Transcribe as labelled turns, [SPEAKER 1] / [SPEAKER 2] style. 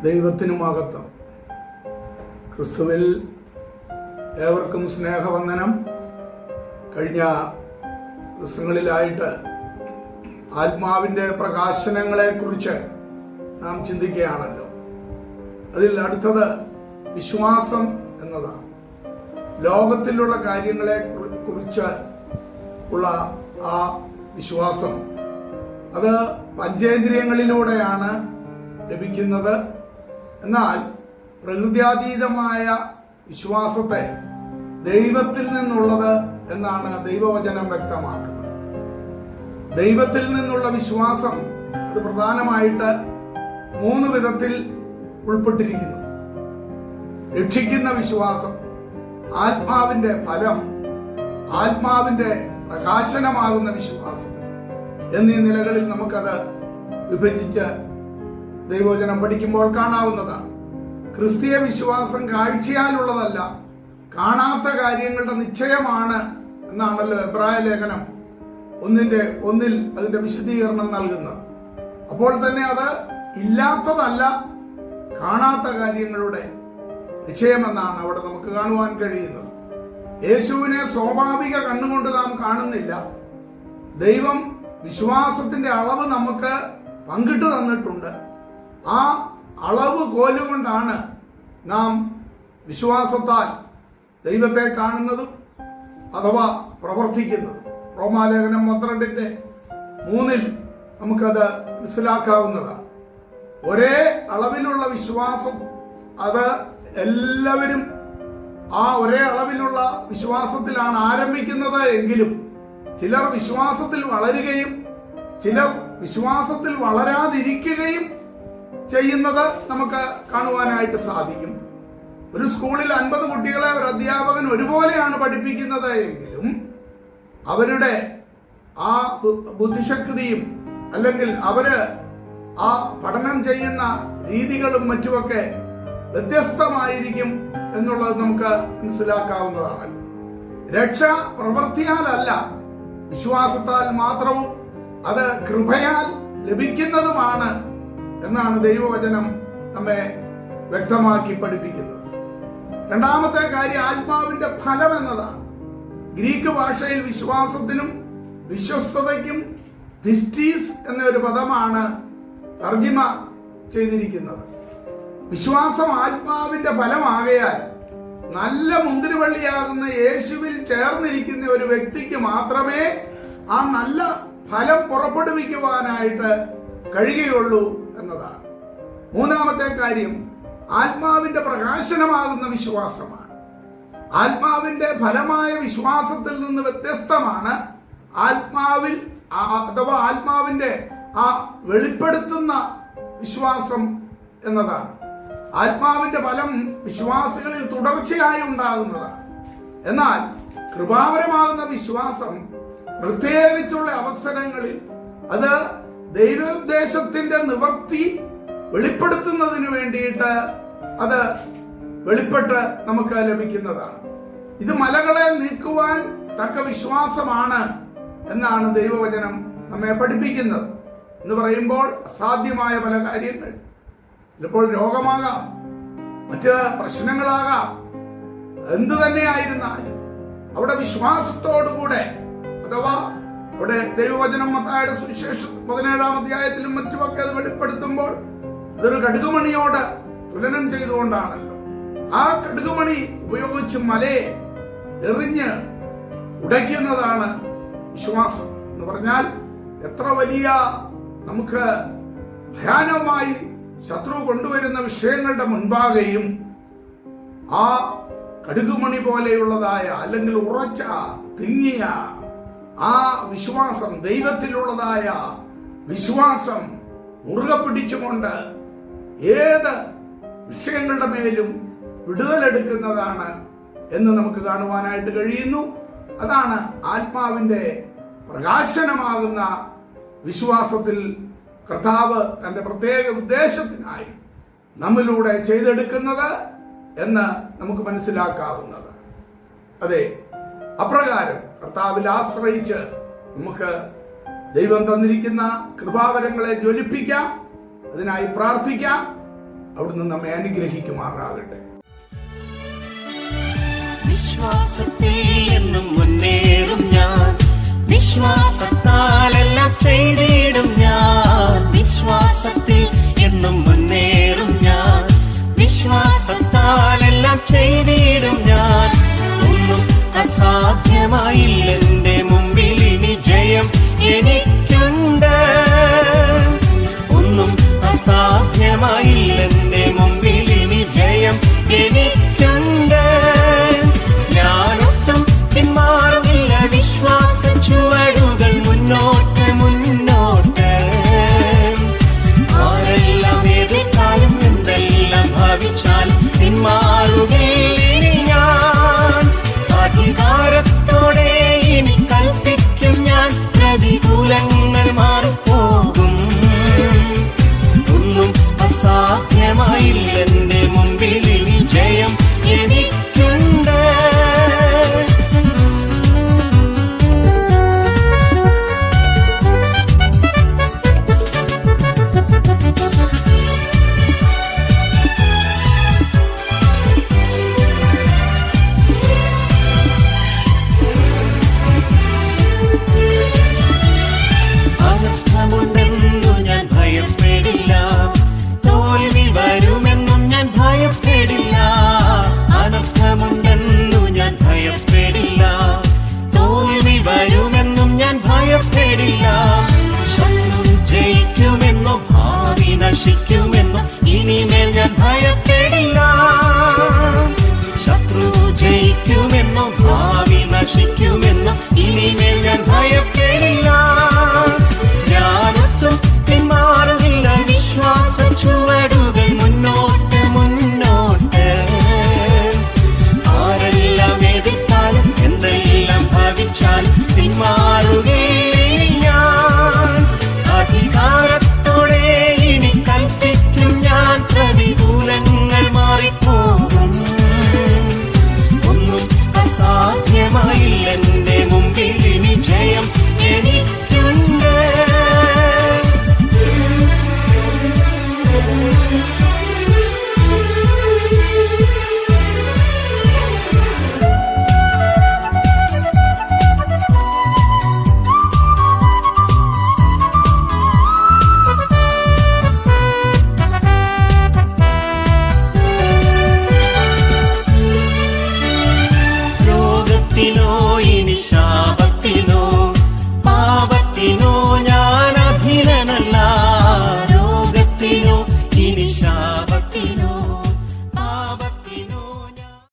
[SPEAKER 1] ദൈവത്തിനു മഹത്വം. ക്രിസ്തുവിൽ ഏവർക്കും സ്നേഹവന്ദനം. കഴിഞ്ഞ ദിവസങ്ങളിലായിട്ട് ആത്മാവിൻ്റെ പ്രകാശനങ്ങളെക്കുറിച്ച് നാം ചിന്തിക്കുകയാണല്ലോ. അതിൽ അടുത്തത് വിശ്വാസം എന്നതാണ്. ലോകത്തിലുള്ള കാര്യങ്ങളെ കുറിച്ച് ഉള്ള ആ വിശ്വാസം അത് പഞ്ചേന്ദ്രിയങ്ങളിലൂടെയാണ് ലഭിക്കുന്നത്. എന്നാൽ പ്രകൃത്യാതീതമായ വിശ്വാസത്തെ ദൈവത്തിൽ നിന്നുള്ളത് എന്നാണ് ദൈവവചനം വ്യക്തമാക്കുന്നത്. ദൈവത്തിൽ നിന്നുള്ള വിശ്വാസം അത് പ്രധാനമായിട്ട് 3 വിധത്തിൽ ഉൾപ്പെട്ടിരിക്കുന്നു. രക്ഷിക്കുന്ന വിശ്വാസം, ആത്മാവിന്റെ ഫലം, ആത്മാവിന്റെ പ്രകാശനമാകുന്ന വിശ്വാസം എന്നീ നിലകളിൽ നമുക്കത് വിഭജിച്ച് ദൈവവചനം പഠിക്കുമ്പോൾ കാണാവുന്നതാണ്. ക്രിസ്തീയ വിശ്വാസം കാഴ്ചയാലുള്ളതല്ല, കാണാത്ത കാര്യങ്ങളുടെ നിശ്ചയമാണ് എന്നാണല്ലോ എബ്രായ ലേഖനം 1:1 അതിന്റെ വിശദീകരണം നൽകുന്നത്. അപ്പോൾ തന്നെ അത് ഇല്ലാത്തതല്ല, കാണാത്ത കാര്യങ്ങളുടെ നിശ്ചയമെന്നാണ് അവിടെ നമുക്ക് കാണുവാൻ കഴിയുന്നത്. യേശുവിനെ സ്വാഭാവിക കണ്ണുകൊണ്ട് നാം കാണുന്നില്ല. ദൈവം വിശ്വാസത്തിന്റെ അളവ് നമുക്ക് പങ്കിട്ടു തന്നിട്ടുണ്ട്. ആ അളവ് കോലുകൊണ്ടാണ് നാം വിശ്വാസത്താൽ ദൈവത്തെ കാണുന്നതും അഥവാ പ്രവർത്തിക്കുന്നതും. റോമാലേഖനം 12:3 നമുക്കത് മനസ്സിലാക്കാവുന്നതാണ്. ഒരേ അളവിലുള്ള വിശ്വാസം അത് എല്ലാവരും ആ ഒരേ അളവിലുള്ള വിശ്വാസത്തിലാണ് ആരംഭിക്കുന്നത് എങ്കിലും ചിലർ വിശ്വാസത്തിൽ വളരുകയും ചിലർ വിശ്വാസത്തിൽ വളരാതിരിക്കുകയും ചെയ്യുന്നത് നമുക്ക് കാണുവാനായിട്ട് സാധിക്കും. ഒരു സ്കൂളിൽ 50 കുട്ടികളെ ഒരു അധ്യാപകൻ ഒരുപോലെയാണ് പഠിപ്പിക്കുന്നത് എങ്കിലും അവരുടെ ആ ബുദ്ധിശക്തിയും അല്ലെങ്കിൽ അവര് ആ പഠനം ചെയ്യുന്ന രീതികളും മറ്റുമൊക്കെ വ്യത്യസ്തമായിരിക്കും എന്നുള്ളത് നമുക്ക് മനസ്സിലാക്കാവുന്നതാണ്. രക്ഷ പ്രവൃത്തിയാലല്ല, വിശ്വാസത്താൽ മാത്രവും അത് കൃപയാൽ ലഭിക്കുന്നതുമാണ് എന്നാണ് ദൈവവചനം നമ്മെ വ്യക്തമാക്കി പഠിപ്പിക്കുന്നത്. രണ്ടാമത്തെ കാര്യം ആത്മാവിന്റെ ഫലം എന്നതാണ്. ഗ്രീക്ക് ഭാഷയിൽ വിശ്വാസത്തിനും വിശ്വസ്തതയ്ക്കും പിസ്റ്റീസ് എന്നൊരു പദമാണ് തർജിമ ചെയ്തിരിക്കുന്നത്. വിശ്വാസം ആത്മാവിന്റെ ഫലമാകയാൽ നല്ല മുന്തിരിവള്ളിയാകുന്ന യേശുവിൽ ചേർന്നിരിക്കുന്ന ഒരു വ്യക്തിക്ക് മാത്രമേ ആ നല്ല ഫലം പുറപ്പെടുവിക്കുവാനായിട്ട് കഴിയുകയുള്ളൂ എന്നതാണ്. മൂന്നാമത്തെ കാര്യം ആത്മാവിന്റെ പ്രകാശനമാകുന്ന വിശ്വാസമാണ്. ആത്മാവിന്റെ ഫലമായ വിശ്വാസത്തിൽ നിന്ന് വ്യത്യസ്തമാണ് ആത്മാവിൽ അഥവാ ആത്മാവിന്റെ ആ വെളിപ്പെടുത്തുന്ന വിശ്വാസം എന്നതാണ്. ആത്മാവിന്റെ ഫലം വിശ്വാസികളിൽ തുടർച്ചയായി ഉണ്ടാകുന്നതാണ്. എന്നാൽ കൃപാവരമാകുന്ന വിശ്വാസം പ്രത്യേകിച്ചുള്ള അവസരങ്ങളിൽ അത് ദൈവോദ്ദേശത്തിന്റെ നിവർത്തി വെളിപ്പെടുത്തുന്നതിന് വേണ്ടിയിട്ട് അത് വെളിപ്പെട്ട് നമുക്ക് ലഭിക്കുന്നതാണ്. ഇത് മലകളെ നീക്കുവാൻ തക്ക വിശ്വാസമാണ് എന്നാണ് ദൈവവചനം നമ്മെ പഠിപ്പിക്കുന്നത്. എന്ന് പറയുമ്പോൾ അസാധ്യമായ പല കാര്യങ്ങൾ, ചിലപ്പോൾ രോഗമാകാം, മറ്റ് പ്രശ്നങ്ങളാകാം, എന്തു തന്നെയായിരുന്നാലും അവിടെ വിശ്വാസത്തോടുകൂടെ അഥവാ അവിടെ ദൈവവചനം മത്തായിയുടെ സുവിശേഷം 17-ാം അധ്യായത്തിലും മറ്റുമൊക്കെ അത് വെളിപ്പെടുത്തുമ്പോൾ അതൊരു കടുകുമണിയോട് തുലനം ചെയ്തുകൊണ്ടാണല്ലോ. ആ കടുകുമണി ഉപയോഗിച്ച് മലയെ എറിഞ്ഞ് ഉടയ്ക്കുന്നതാണ് വിശ്വാസം എന്ന് പറഞ്ഞാൽ എത്ര വലിയ നമുക്ക് ഭയാനകമായി ശത്രു കൊണ്ടുവരുന്ന വിഷയങ്ങളുടെ മുൻപാകെയും ആ കടുകുമണി പോലെയുള്ളതായ അല്ലെങ്കിൽ ഉറച്ച തിങ്ങിയ ആ വിശ്വാസം, ദൈവത്തിലുള്ളതായ വിശ്വാസം മുറുകെ പിടിച്ചുകൊണ്ട് ഏത് വിഷയങ്ങളുടെ മേലും വിടുതലെടുക്കുന്നതാണ് എന്ന് നമുക്ക് കാണുവാനായിട്ട് കഴിയുന്നു. അതാണ് ആത്മാവിന്റെ പ്രകാശനമാകുന്ന വിശ്വാസത്തിൽ കർത്താവ് തന്റെ പ്രത്യേക ഉദ്ദേശത്തിനായി നമ്മിലൂടെ ചെയ്തെടുക്കുന്നത് എന്ന് നമുക്ക് മനസ്സിലാക്കാവുന്നത്. അതെ, അപ്രകാരം കർത്താവിൽ ആശ്രയിച്ച് നമുക്ക് ദൈവം തന്നിരിക്കുന്ന കൃപാവരങ്ങളെ ജ്വലിപ്പിക്കാം, അതിനായി പ്രാർത്ഥിക്കാം. അവിടുന്ന് നമ്മെ അനുഗ്രഹിക്കുമാറാകട്ടെ.
[SPEAKER 2] വിശ്വാസത്തിൽ എന്നും മുന്നേറും ഞാൻ, വിശ്വാസത്താൽ എല്ലാം ചെയ്തിടും ഞാൻ. വിശ്വാസത്തിൽ എന്നും മുന്നേറും ഞാൻ, വിശ്വാസത്താൽ എല്ലാം ചെയ്തിടും ഞാൻ. ഒന്നും അസാധ്യമായില്ലെന്റെ മുമ്പിൽ ഇനി ജയം എനിക്ക്